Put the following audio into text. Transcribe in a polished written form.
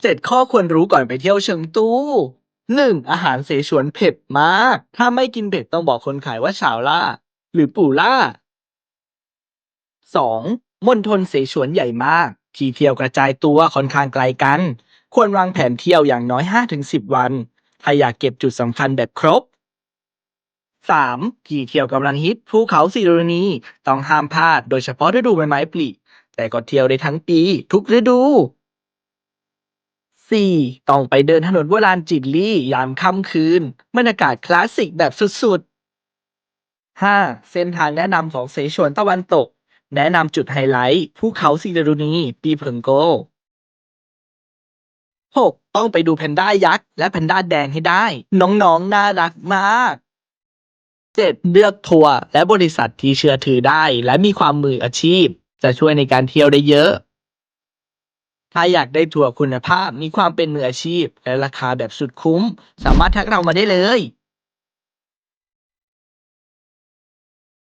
7 ข้อควรรู้ก่อนไปเที่ยวเฉิงตู 1. อาหารเสฉวนเผ็ดมาก ถ้าไม่กินเผ็ดต้องบอกคนขายว่าฉาวล่าหรือปู่ล่า 2. มณฑลเสฉวนใหญ่มาก ที่เที่ยวกระจายตัวค่อนข้างไกลกัน ควรวางแผนเที่ยวอย่างน้อย5-10 วัน ถ้าอยากเก็บจุดสำคัญแบบครบ 3. ที่เที่ยวกำลังฮิตภูเขาสิโรนีต้องห้ามพลาดโดยเฉพาะฤดูใบไม้ผลิแต่ก็เที่ยวได้ทั้งปีทุกฤดู 4. ต้องไปเดินถนนโบราณจิตลี่ยามค่ำคืนบรรยากาศคลาสสิกแบบสุดๆ 5. เส้นทางแนะนำของเสฉวนตะวันตก แนะนำจุดไฮไลท์ภูเขาสิดารุณีปีเผิงโก 6. ต้องไปดูแพนด้ายักษ์และแพนด้าแดงให้ได้ น้องๆน่ารักมาก 7. เลือกทัวร์และบริษัทที่เชื่อถือได้และมีความมืออาชีพจะช่วยในการเที่ยวได้เยอะ ถ้าอยากได้ทัวร์คุณภาพมีความเป็นมืออาชีพและราคาแบบสุดคุ้มสามารถทักเรามาได้เลย